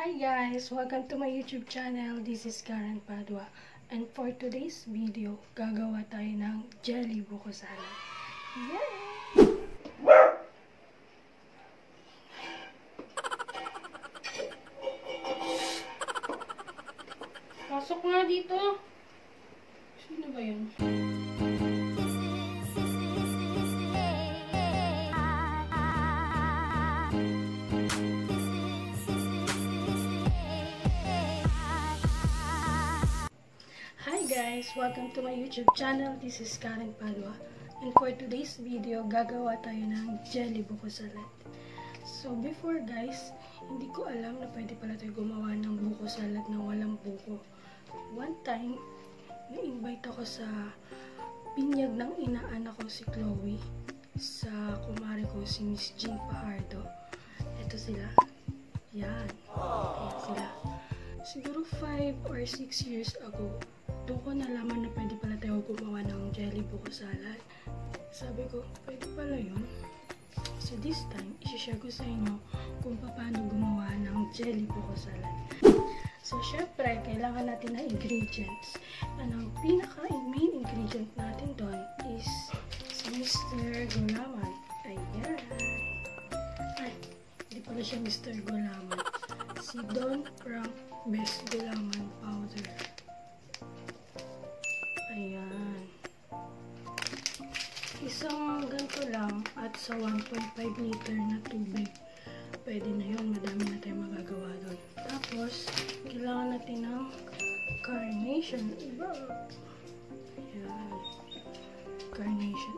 Hi guys! Welcome to my YouTube channel. This is Karen Padua. And for today's video, gagawa tayo ng jelly buko salad. Yay! Pasok nga dito! Sino ba yun? Guys, welcome to my YouTube channel. This is Karen Padua. And for today's video, gagawa tayo ng jelly buko salad. So before guys, hindi ko alam na pwede pala tayo gumawa ng buko salad na walang buko. One time, na-invite ako sa binyag ng inaanak ko si Chloe, sa kumare ko si Miss Jean Pajardo. Ito sila. Yan. Ayan sila. Siguro 5 or 6 years ago, doon ko nalaman na pwede pala tayo gumawa ng jelly buko salad. Sabi ko, pwede pala yun. So this time, isi-share ko sa inyo kung paano gumawa ng jelly buko salad. So syempre, kailangan natin ng ingredients. And ang pinaka-main ingredient natin doon is si Mr. Gulaman. Ayan. Ay, hindi pala siya Mr. Gulaman. Si Don Frank Best Gulaman Powder. Ayan. Isang ganito lang at sa 1.5 liter na tubig. Pwede na yun. Madami na tayo magagawa doon. Tapos, kailangan natin ng carnation. Ayan. Carnation.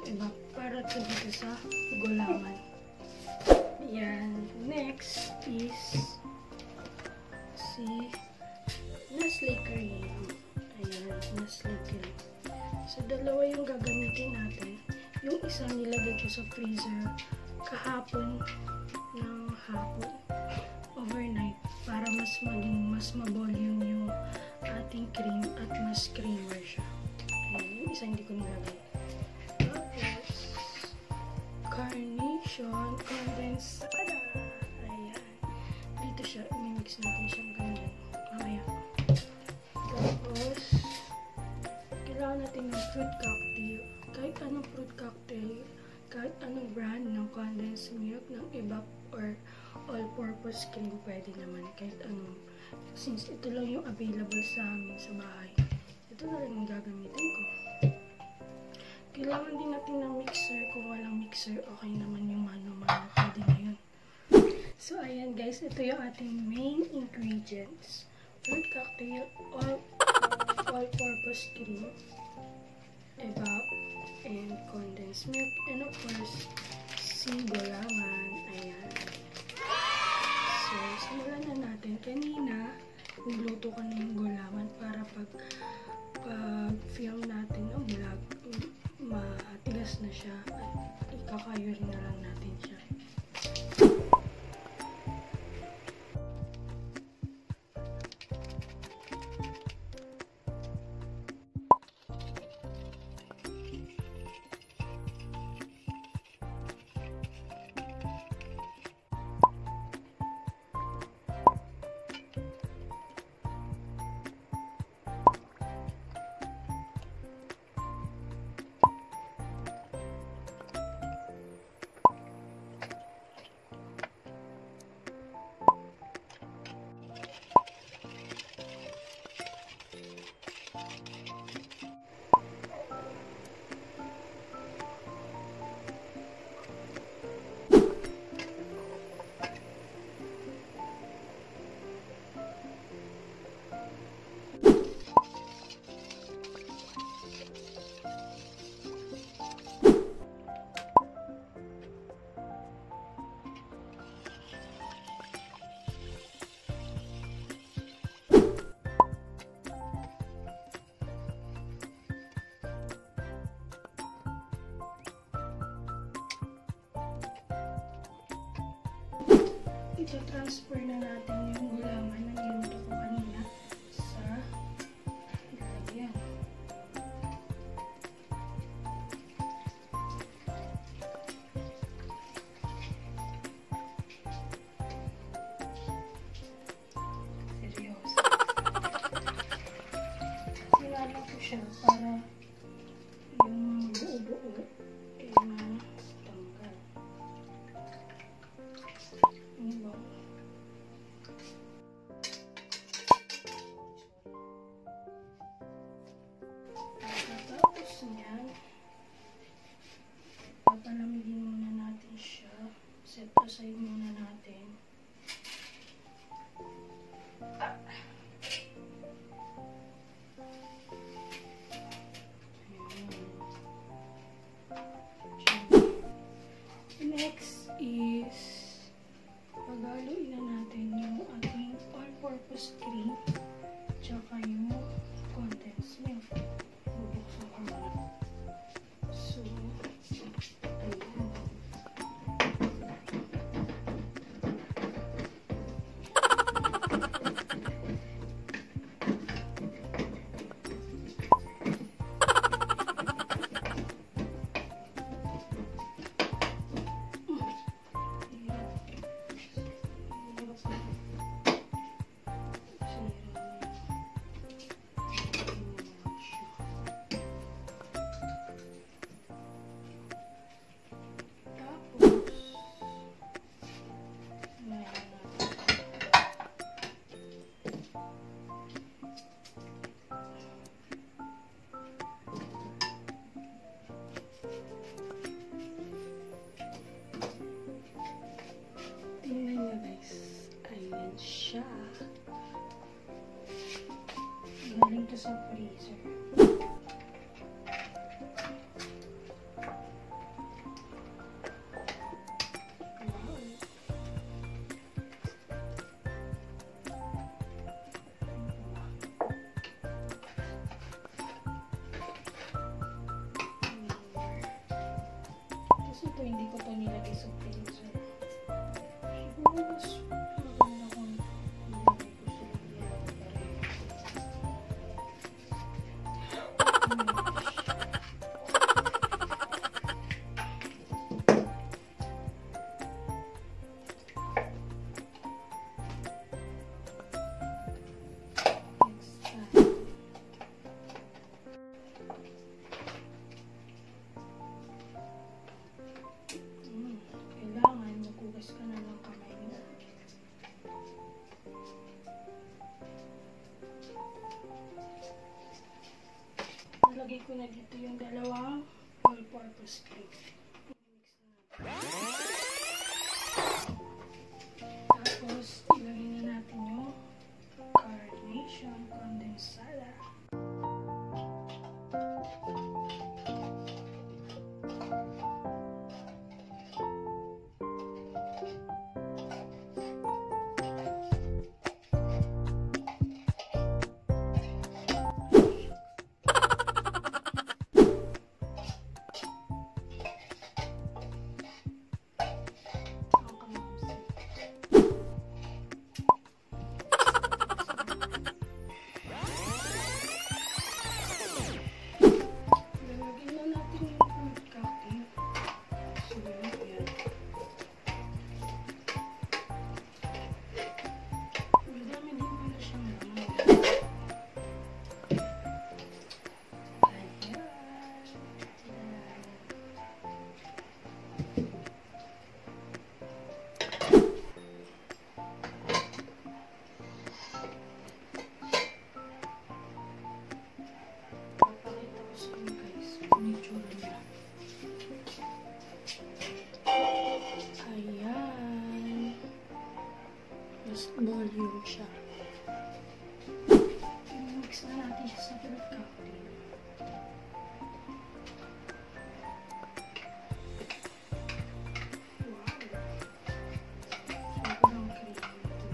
Para ito dito sa gulaman. Ayan. Next is si Nestle cream. Ayan, Nestle cream. So, dalawa yung gagamitin natin. Yung isa nilagay ko sa freezer kahapon ng hapon, overnight, para mas ma-volume yung ating cream at mas creamer siya. Ayan, yung isa hindi ko nilagay. Tapos, carnation, condensed milk. Ayan. Dito siya, imimix natin siyang ganyan. Mamaya. Tapos, kailangan natin ng fruit cocktail. Kahit anong fruit cocktail, kahit anong brand ng condensed milk, ng Evap or all-purpose cream, pwede naman. Kahit anong. Since ito lang yung available sa amin sa bahay, ito na lang yung gagamitin ko. Kailangan din natin ng mixer. Kung walang mixer, okay naman yung mano-mano. Pwede na yun. So, ayan guys, ito yung ating main ingredients. Fruit cocktail, all-purpose cream, Evap, and condensed milk, and of course, si gulaman. Ayan. So, simulan na natin. Kanina, niluto ko na yung gulaman para pag film natin ng vlog, matigas na siya at ikakayuri na lang natin siya. Ito-transfer na natin yung gulaman na niluto ko kanina sa lalagyan. matanggal. Diba? Tapos niyan, papalamigin muna natin siya. Set aside muna natin. Next is paghaluin na natin yung ating all-purpose cream tsaka yung condensed milk. Bubuksan ko na. So, ayan. Siya. Galing to sa freezer. Tapos ito, hindi ko ito nilagay sa freezer. Siguro mas maganda kung nilagay ko sa kailangan maghugas ka na ng kamay mo. Nalagay ko na dito yung dalawang all-purpose cream. Tapos, ilagay na natin yung carnation condensed milk. Volume siya. I-mix na natin siya sa fruit cocktail. Wow! Sobrang creamy ito.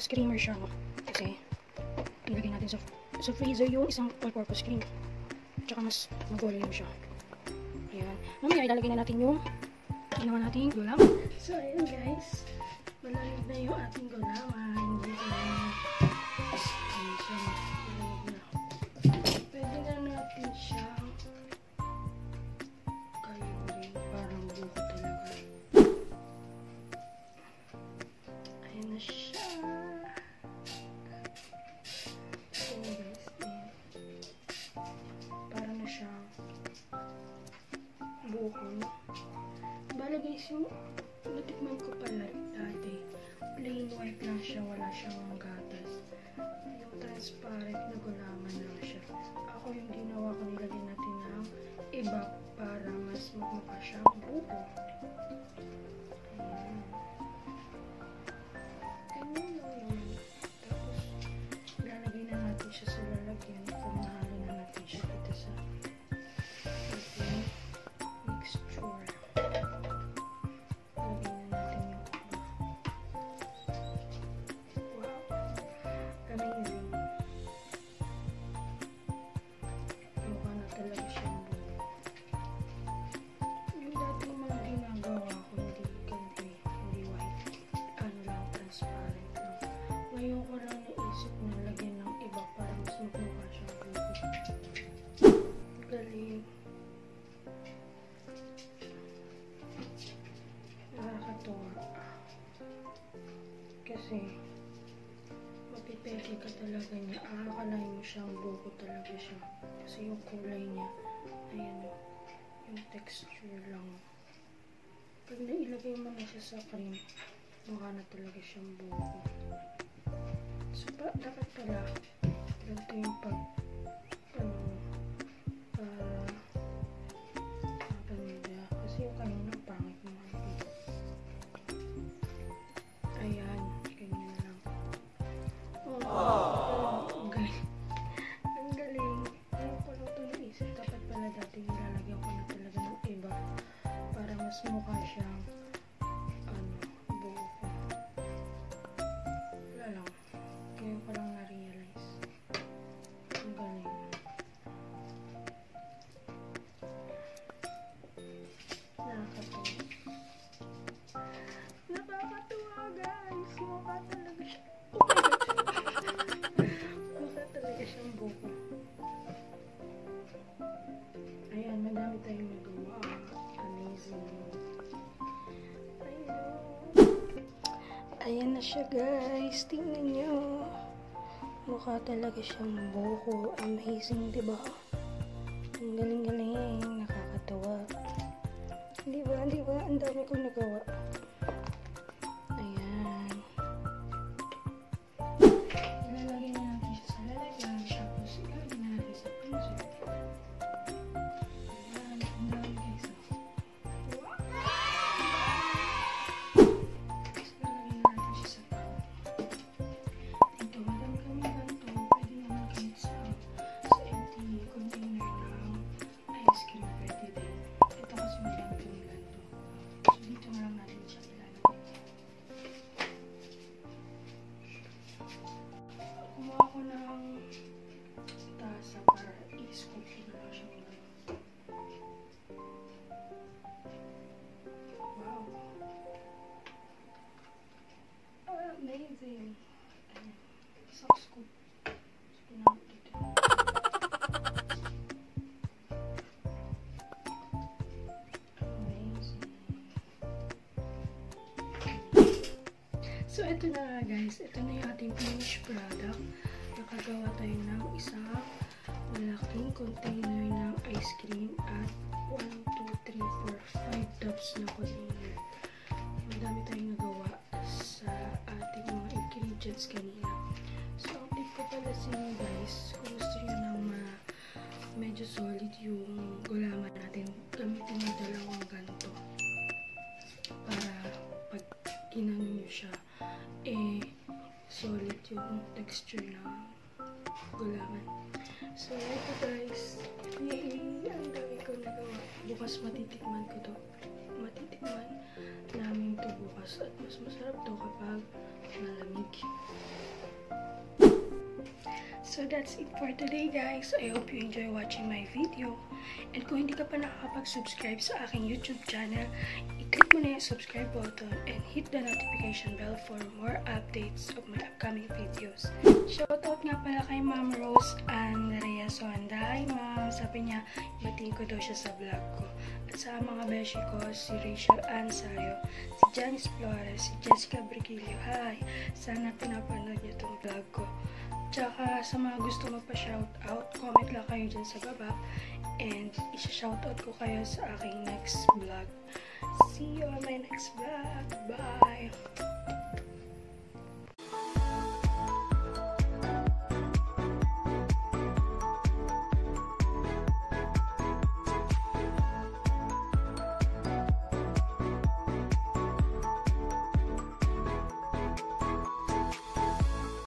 mas creamer siya, no? Kasi ilagay natin sa freezer yung isang all-purpose cream. Tsaka mas mag-volume siya. Ayan. Mamaya ilalagay na natin yung ginawa nating gulaman. So, ayan guys. Malamig na yung ating gulaman. Hindi ko na ayan siya. Malamig na. Pwede na natin siyang kayurin. Parang buko talaga. Ayan na siya. Ayan guys. Ayan. Parang na siyang buko. Bala guys, yung natikman ko pala dati, plain white lang siya, wala siyang gatas. Yung transparent na gulaman lang siya. Ako yung ginawa ko, nilagyan natin ng iba para mas magmukha siyang buko. Ayan. Ganyan lang naman. Tapos, lalagay na natin siya sa lalagyan. Kung nahalo na natin siya dito sa ating mixture. Ngayon ko lang naisip na lagyan ng iba para mas magmukha siyang buko. Galing. Nakakatuwa. Kasi mapipeke ka talaga niya. Akakalain mo siyang buko talaga siya. Kasi yung kulay niya, ayan o. Yung texture lang. Pag nailagay mo na siya sa cream, mukha na talaga siyang buko. So, dapat pala, ganito yung pagpamilya. Kasi yung kanina, pangit mo. Ayan, ganyan lang. Oh, galing. Ang galing. Ngayon ko lang ito naisip. Dapat pala dati nilalagyan ko na talaga ng iba para mas mukha siyang buko. Wala lang. Ngayon ko lang na-realize. Ang galing. Nakakatuwa. Nakakatuwa guys! Mukha talaga siya. Oh my God! Mukha talaga siyang buko. Ayan, madami tayong nagawa. Amazing. Ayan na siya guys. Tingnan nyo. Mukha talaga siyang buko. Amazing, diba? Ang galing-galing. Nakakatawa. Diba? Diba? Ang dami kong nagawa. Ayan. Ilalagay na natin siya sa lalagyan. Tapos ilalagay na natin sa freezer. Ayan. Ang dami guys. Amazing. Isang scoop. Amazing. So, ito na nga guys. Ito na yung ating finished product. Nakagawa tayo ng isang malaking container ng ice cream at 1, 2, 3, 4, 5 tubs na container. Madami tayong nagawa sa ating mga ingredients kanina. So, ang tip ko pala sa inyo guys, kung gusto nyo na medyo solid yung gulaman natin, gamitin nyo dalawang ganito. Para pag ginano nyo siya, solid yung texture ng gulaman. So, ito guys, ang dami ko nagawa. Bukas matitikman ko to. Matitikman namin to bukas at mas masarap to kapag malamig. So that's it for today, guys. I hope you enjoy watching my video. And kung hindi ka pa nakakapag-subscribe sa aking YouTube channel, i-click mo na yung subscribe button and hit the notification bell for more updates of my upcoming videos. Shoutout nga pala kay Ma'am Rose and Reyes Sonda. Hi ma'am, sabi niya, batiin ko daw siya sa vlog ko. At sa mga beshi ko, si Rachel Ansario, si Janice Flores, si Jessica Brigilio. Hi! Sana pinapanood niyo itong vlog ko. Tsaka sa mga gusto magpa-shoutout, comment lang kayo dyan sa baba. And isa-shoutout ko kayo sa aking next vlog. See you on my next vlog. Bye!